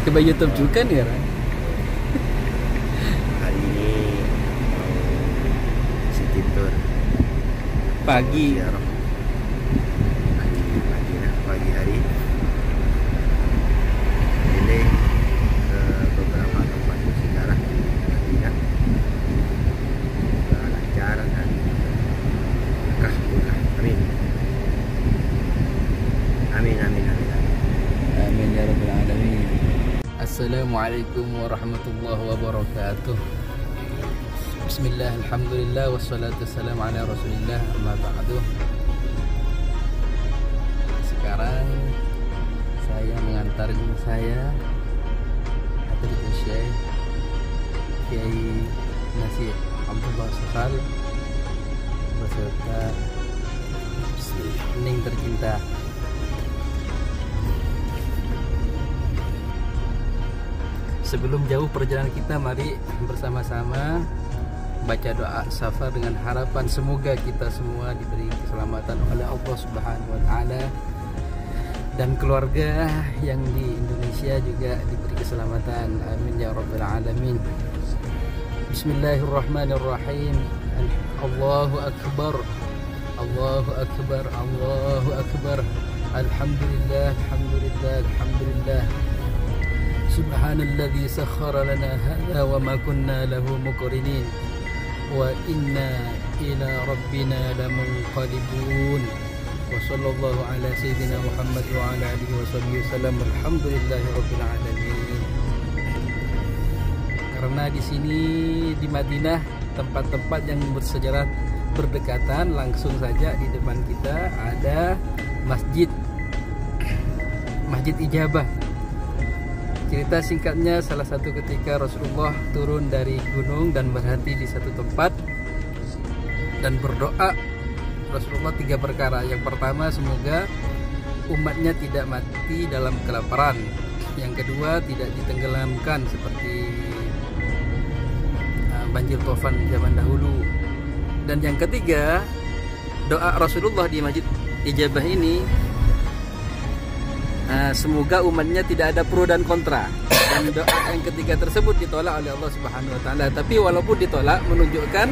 ke YouTube juga nih Ran. Hari ini mau city tour Pagi. ziarah pagi hari keliling ke beberapa tempat bersejarah Madinah, lancar dan berkah. Amin. Amin amin amin amin. Amin ya rabbal alamin. Assalamualaikum warahmatullahi wabarakatuh. Bismillah, alhamdulillah, wassalatu wassalamu ala rasulillah, amma ba'du. Sekarang saya mengantar guru saya Hadratul Syekh Kiai Nasir Abdullah Sofal beserta Ning tercinta. Sebelum jauh perjalanan kita, mari bersama-sama baca doa safar dengan harapan semoga kita semua diberi keselamatan oleh Allah Subhanahu wa taala dan keluarga yang di Indonesia juga diberi keselamatan. Amin ya rabbal alamin. Bismillahirrahmanirrahim. Allahu akbar. Allahu akbar. Allahu akbar. Alhamdulillah, alhamdulillah, alhamdulillah. Subhanalladzi sakhkhara lana hadza wa ma kunna lahu muqrinin wa inna ila rabbina lamunqalibun. Wa sallallahu ala sayyidina Muhammad wa ala alihi wa sahbihi wasallam. Alhamdulillahi rabbil alamin. Karena di sini di Madinah tempat-tempat yang bersejarah berdekatan, langsung saja di depan kita ada Masjid Ijabah. Cerita singkatnya, salah satu ketika Rasulullah turun dari gunung dan berhenti di satu tempat dan berdoa. Rasulullah 3 perkara. Yang pertama, semoga umatnya tidak mati dalam kelaparan. Yang kedua, tidak ditenggelamkan seperti banjir topan zaman dahulu. Dan yang ketiga, doa Rasulullah di Masjid Ijabah ini, semoga umatnya tidak ada pro dan kontra. Dan doa yang ketiga tersebut ditolak oleh Allah Subhanahu wa taala. Tapi walaupun ditolak, menunjukkan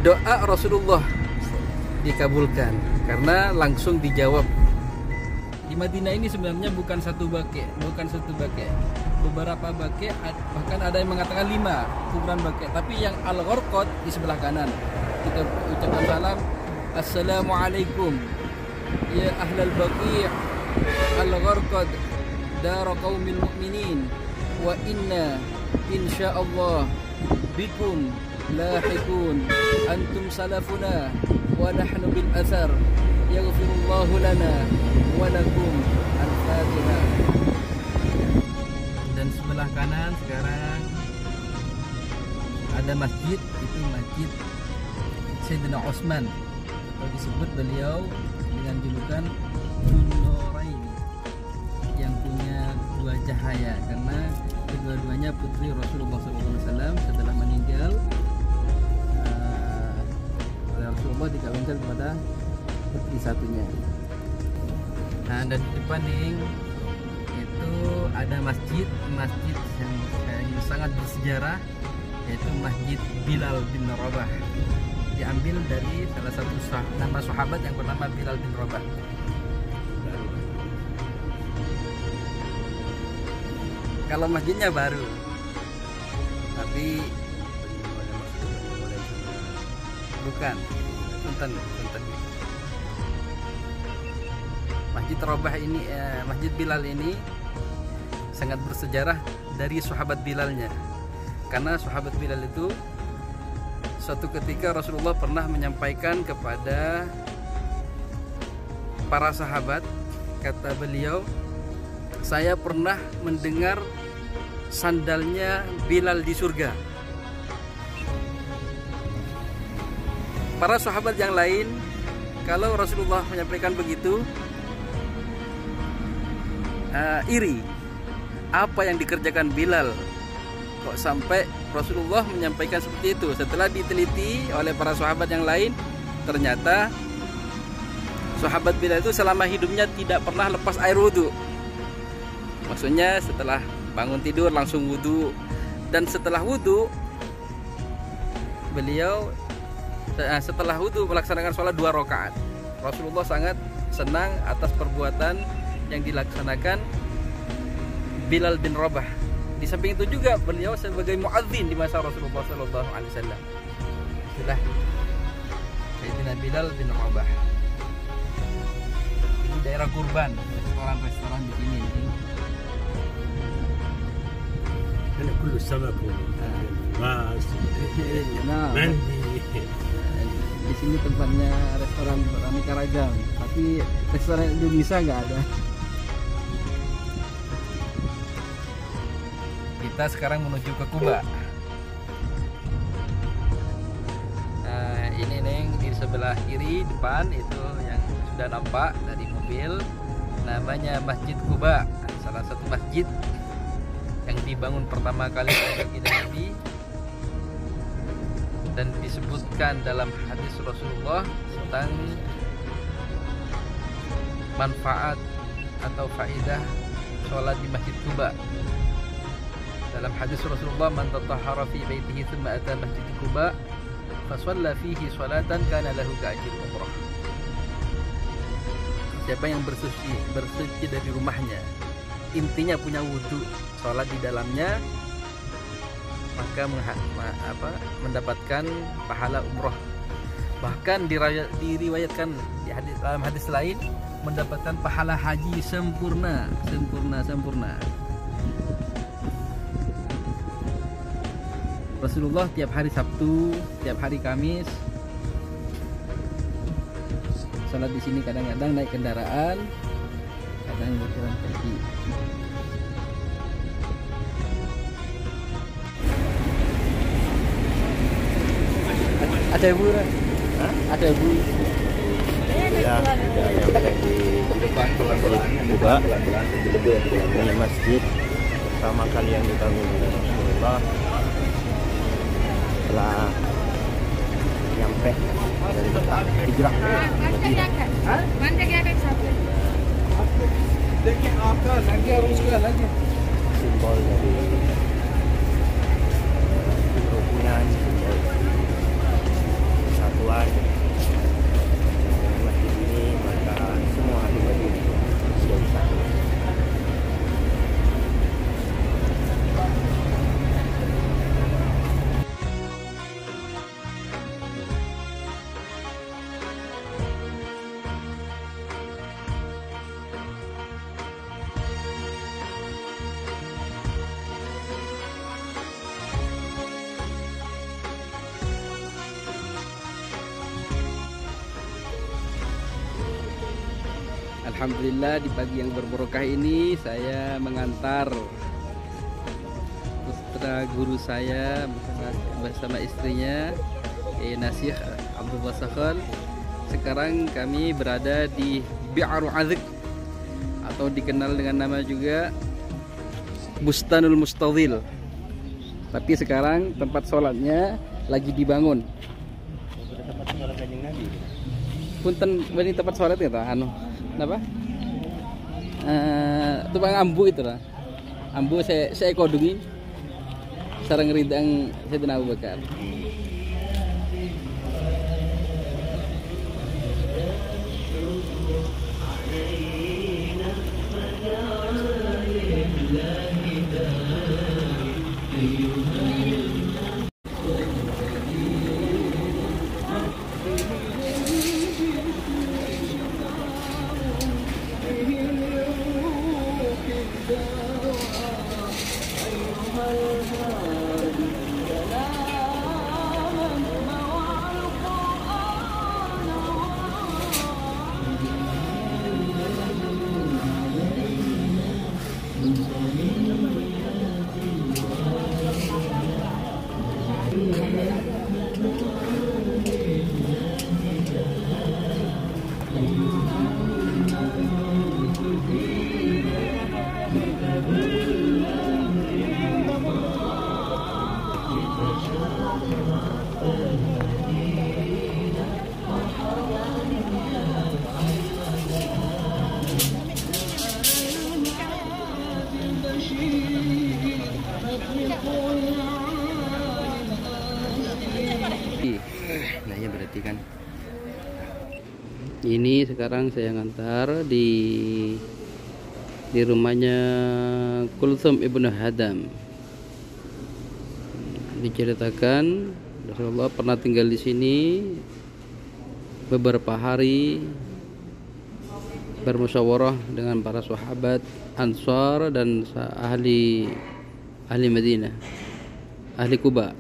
doa Rasulullah dikabulkan karena langsung dijawab. Di Madinah ini sebenarnya bukan satu bake, beberapa bake, bahkan ada yang mengatakan 5 kuburan bake. Tapi yang Al-Gharqad di sebelah kanan. Kita ucapkan salam, assalamualaikum ya ahlal baqi' Al-Gharqad dar qaumil mu'minin wa inna insyaallah bikum lahiqun antum salafuna wa nahnu bil athar yaghfirullahu lana wa lakum. Al-Fatihah. Dan sebelah kanan sekarang ada masjid, itu Masjid Sayyidina Utsman, atau disebut beliau dengan julukan Dzun-Nurain, yang punya 2 cahaya, karena kedua-duanya putri Rasulullah SAW. Setelah meninggal, Rasulullah dikawinkan kepada putri satunya. Nah, dan di depan nih itu ada masjid yang sangat bersejarah, yaitu Masjid Bilal bin Rabah. Diambil dari salah satu nama sahabat yang bernama Bilal bin Rabah. Kalau masjidnya baru, tapi bukan, punten. Masjid Rabah ini, Masjid Bilal ini sangat bersejarah dari sahabat Bilalnya. Karena sahabat Bilal itu suatu ketika Rasulullah pernah menyampaikan kepada para sahabat, kata beliau, saya pernah mendengar sandalnya Bilal di surga. Para sahabat yang lain, kalau Rasulullah menyampaikan begitu, iri. Apa yang dikerjakan Bilal kok sampai Rasulullah menyampaikan seperti itu? Setelah diteliti oleh para sahabat yang lain, ternyata sahabat Bilal itu selama hidupnya tidak pernah lepas air wudhu. Maksudnya setelah bangun tidur langsung wudhu, dan setelah wudhu beliau setelah wudhu melaksanakan sholat 2 rakaat. Rasulullah sangat senang atas perbuatan yang dilaksanakan Bilal bin Rabah. Di samping itu juga beliau sebagai muadzin di masa Rasulullah SAW. Itulah Sayyidina Bilal bin Rabah. Ini daerah kurban, restoran-restoran di sini. Ini kullu samak mas. Nah, Mandi. di sini tempatnya restoran beraneka ragam, tapi restoran Indonesia nggak ada. Kita sekarang menuju ke Kuba. Nah, ini Neng, di sebelah kiri depan itu yang sudah nampak dari mobil, namanya Masjid Kuba, salah satu masjid yang dibangun pertama kali oleh baginda Nabi, dan disebutkan dalam hadis Rasulullah tentang manfaat atau faidah sholat di Masjid Kuba. Dalam hadis Rasulullah, man tatahhara fi baitihi thumma ata Masjid Kuba fa shalla fihi sholatan kana lahu ka'ajri umrah. Siapa yang bersuci dari rumahnya, intinya punya wudhu, sholat di dalamnya, maka mendapatkan pahala umroh. Bahkan diriwayatkan dalam hadis lain mendapatkan pahala haji sempurna. Rasulullah tiap hari Sabtu, tiap hari Kamis sholat di sini, kadang-kadang naik kendaraan, kadang berjalan kaki. Ada ibu, ada ibu. Ya, yang di depan Kuba. Ini masjid pertama kali yang dibangun oleh Rasulullah setelah nyampe dari Mekah, hijrah ke Madinah. Simbol dari kerukunan, simbol persatuan. Dengan masjid ini maka semua ahli Madinah menjadi satu. Alhamdulillah, di pagi yang berbarokah ini saya mengantar putra guru saya bersama istrinya Nasyikh Abdul Wasakhal. Sekarang kami berada di Bi'aru Azq, atau dikenal dengan nama juga Bustanul Mustadhil. Tapi sekarang tempat sholatnya lagi dibangun. Tempat sholat Kanjeng Nabi. Punten bani tempat sholat kita apa? Tukang ambu itu lah. Ambu saya kodungi sareng ridang Sayyidina Abu Bakar. Ini sekarang saya ngantar di rumahnya Kulthum ibnu Hadam. Diceritakan Rasulullah pernah tinggal di sini beberapa hari, bermusyawarah dengan para sahabat Ansar dan ahli Madinah, ahli Kuba.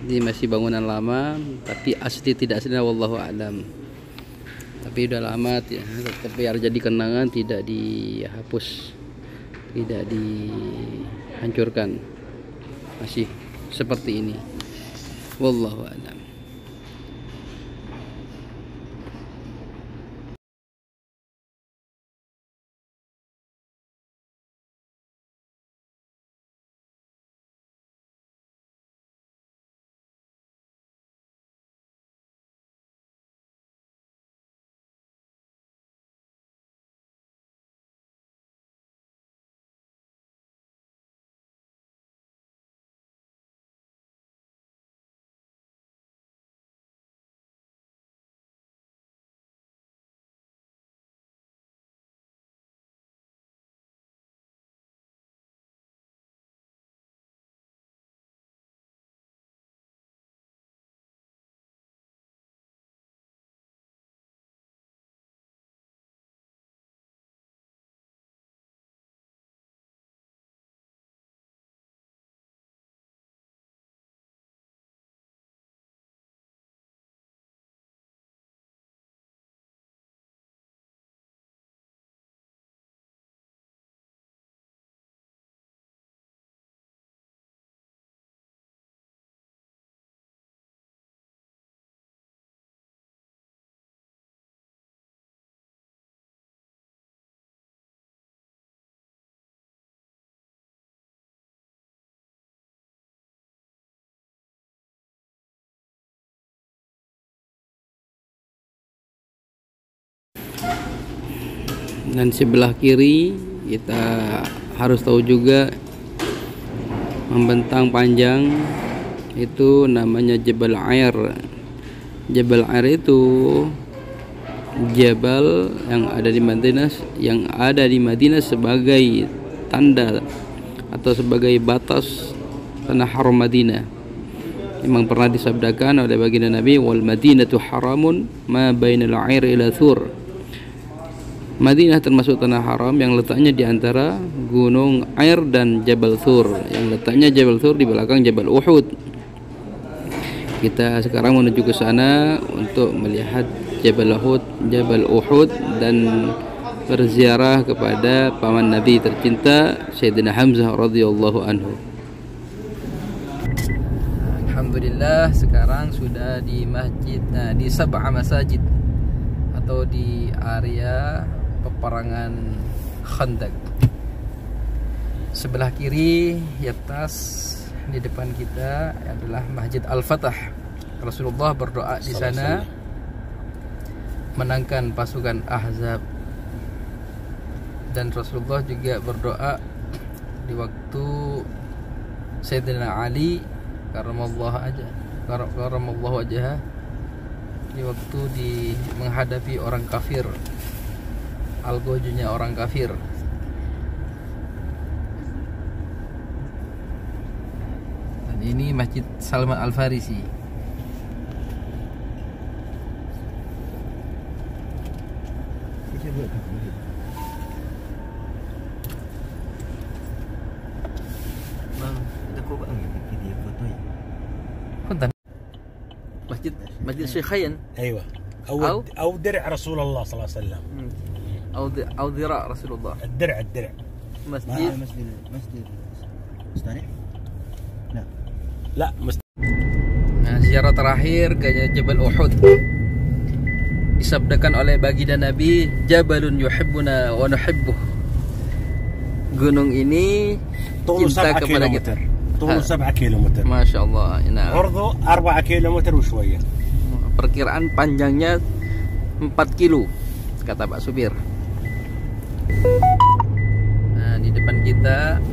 Ini masih bangunan lama, tapi asli tidak asli wallahu a'lam. Tapi udah lama ya, tapi harus jadi kenangan, tidak dihapus, tidak dihancurkan. Masih seperti ini. Wallahu a'lam. Dan sebelah kiri kita harus tahu juga, membentang panjang itu namanya Jabal Air. Jabal Air itu jabal yang ada di Madinah sebagai tanda atau sebagai batas tanah haram Madinah. Memang pernah disabdakan oleh baginda Nabi, wal Madinatu haramun ma bainal air ila thur. Madinah termasuk tanah haram yang letaknya di antara gunung Air dan Jabal Thur, yang letaknya Jabal Thur di belakang Jabal Uhud. Kita sekarang menuju ke sana untuk melihat Jabal Uhud dan berziarah kepada paman Nabi tercinta Sayyidina Hamzah radhiyallahu anhu. Alhamdulillah, sekarang sudah di di Sab'a Masajid atau di area peperangan Khandaq. Sebelah kiri di atas di depan kita adalah Masjid Al-Fatah. Rasulullah berdoa di sana menangkan pasukan Ahzab, dan Rasulullah juga berdoa di waktu Sayyidina Ali karamallahu wajhah di waktu menghadapi orang kafir, algojunya orang kafir. Dan ini Masjid Salman Al-Farisi. مسجد الشيخين. ايوه او درع رسول الله صلى الله عليه وسلم. او ذراع رسول الله. الدرع مسجد مستانع. لا Nah, ziarah terakhir ke Jabal Uhud disabdakan oleh baginda Nabi, Jabalun yuhibbuna wa nuhibbuh. Gunung ini cinta kepada kita. طوله 7 كيلومتر. ما شاء الله. Nah, عرضه 4 كيلومتر وشوية. Perkiraan panjangnya 4 kilo kata Pak Supir. Nah, di depan kita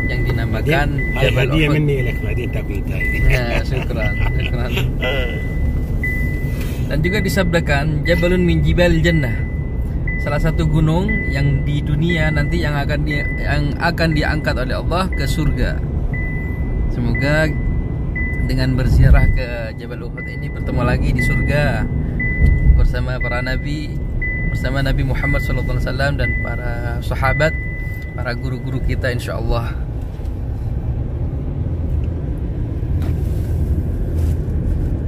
yang dinamakan Jabal Uhud. هدية مني لك بعدين تبيتها. Ya, syukran. Dan juga disabdakan Jabalun min Jibal Jannah, salah satu gunung yang di dunia nanti yang akan diangkat oleh Allah ke surga. Semoga dengan berziarah ke Jabal Uhud ini bertemu lagi di surga bersama para nabi, bersama Nabi Muhammad SAW dan para sahabat, para guru-guru kita insyaallah.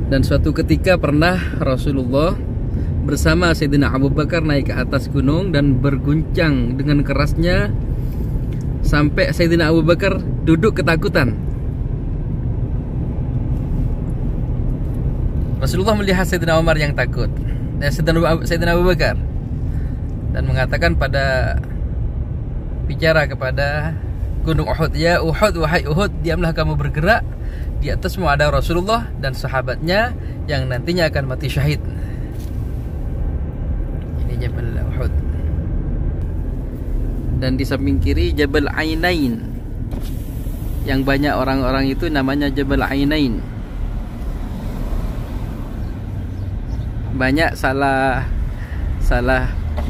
Dan suatu ketika pernah Rasulullah bersama Sayyidina Abu Bakar naik ke atas gunung dan berguncang dengan kerasnya sampai Sayyidina Abu Bakar duduk ketakutan. Rasulullah melihat Sayyidina Umar yang takut, Sayyidina Abu Bakar, dan mengatakan bicara kepada gunung Uhud, "Ya Uhud, wahai Uhud, diamlah kamu bergerak. Di atasmu ada Rasulullah dan sahabatnya yang nantinya akan mati syahid." Ini Jabal Uhud. Dan di samping kiri Jabal Ainain, yang banyak orang-orang itu namanya Jabal Ainain. Banyak salah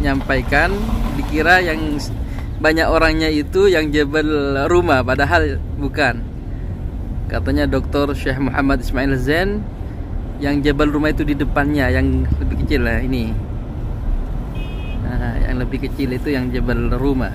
nyampaikan, dikira yang banyak orangnya itu yang Jabal Ruma, padahal bukan. Katanya Dr. Syekh Muhammad Ismail Zain yang Jabal Ruma itu di depannya, yang lebih kecil lah ini. Nah, yang lebih kecil itu yang Jabal Ruma.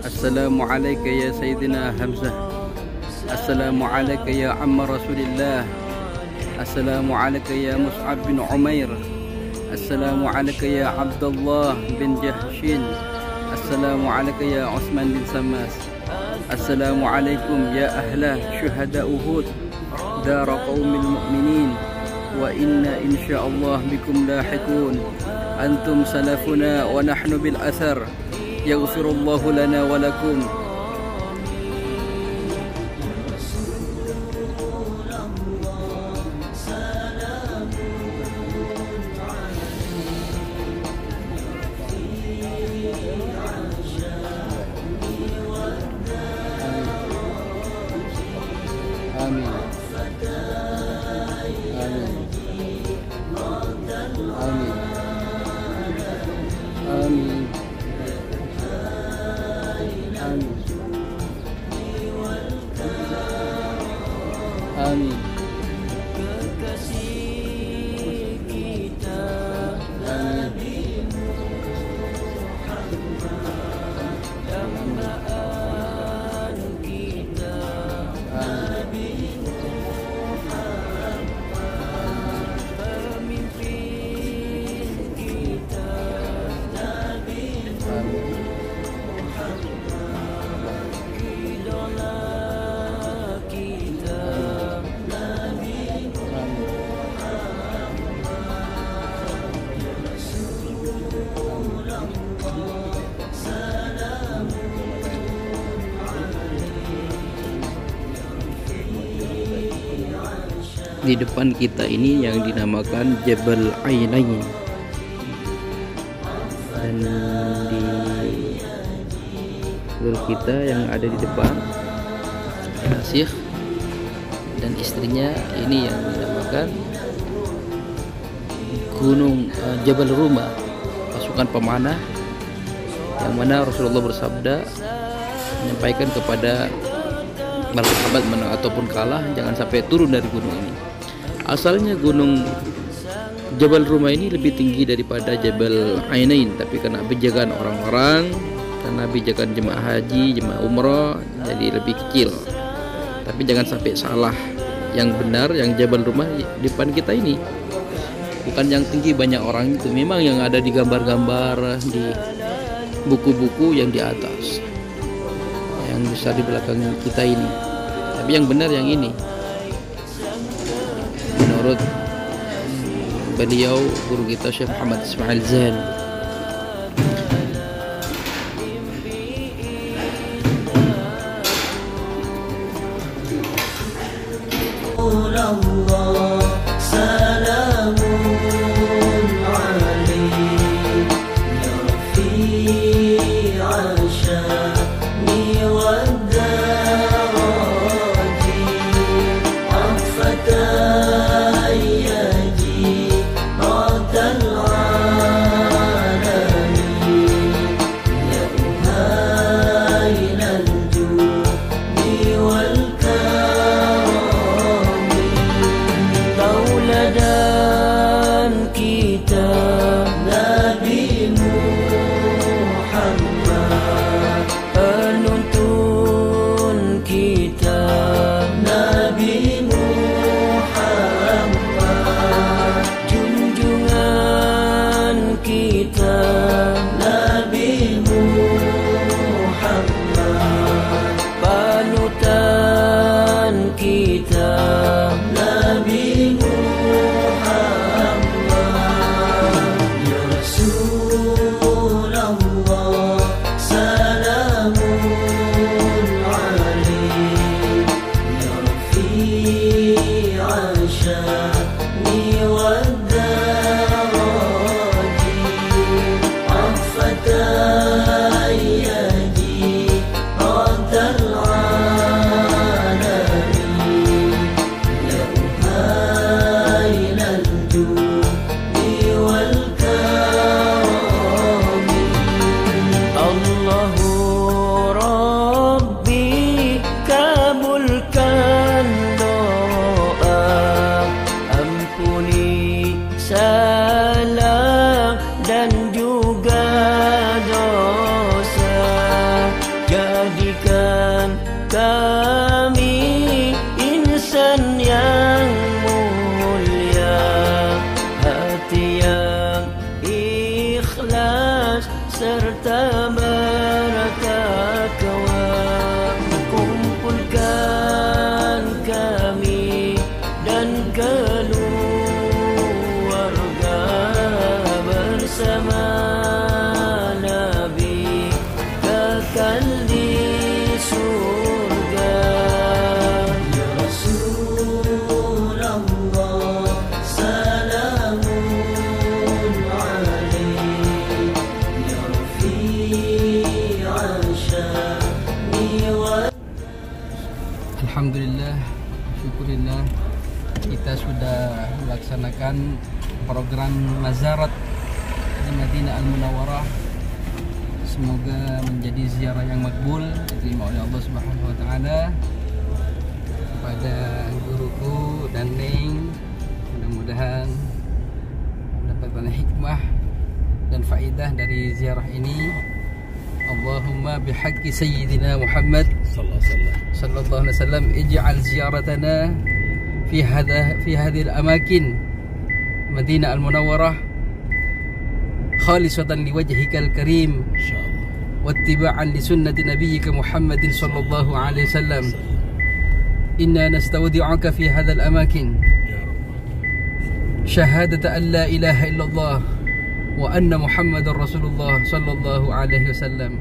Assalamualaikum ya Sayyidina Hamzah. Assalamualaikum ya Amma Rasulillah. Assalamualaikum ya Mus'ab bin Umair. Assalamualaikum ya Abdullah bin Jahshin. Assalamualaikum ya Utsman bin Sammas. Assalamualaikum ya ahla syuhada Uhud, dar qaumil mu'minin, wa inna insyaallah bikum lahiqun. Antum salafuna wa nahnu bil athar. Yaghfirullahu lana wa lakum. Amin. Amin. Amin. Amin. Di depan kita ini yang dinamakan Jabal Ainain, dan di sebelah kita yang ada di depan Syekh dan istrinya, ini yang dinamakan Gunung Jabal Ruma, pasukan pemanah, yang mana Rasulullah bersabda menyampaikan kepada para sahabat menang ataupun kalah jangan sampai turun dari gunung ini. Asalnya gunung Jabal Ruma ini lebih tinggi daripada Jabal Ainain, tapi karena penjagaan orang-orang, karena penjagaan jemaah haji, jemaah umrah, jadi lebih kecil. Tapi jangan sampai salah, yang benar yang Jabal Ruma di depan kita ini, bukan yang tinggi banyak orang itu. Memang yang ada di gambar-gambar, di buku-buku yang di atas, yang besar di belakang kita ini. Tapi yang benar yang ini, menurut beliau guru kita Syekh Muhammad Ismail Zain. Alhamdulillah, syukurillah, kita sudah melaksanakan program Mazarat di Madinah Al-Munawwarah. Semoga menjadi ziarah yang makbul, diterima oleh Allah Subhanahu wa taala. Kepada guruku dan Neng, mudah-mudahan mendapatkan hikmah dan faedah dari ziarah ini. Allahumma bihaqqi sayyidina Muhammad sallallahu alaihi wasallam ij'al ziyaratana fi hadhihi al-amakin Madinah Al-Munawwarah khalisatan liwajhikal karim insyaallah wattiba'an li sunnati nabiyyika Muhammadin sallallahu alaihi wasallam. Inna nastawdi'uka fi hadha al-amakin syahadata an la ilaha illallah wa anna Muhammadar Rasulullah sallallahu alaihi wasallam.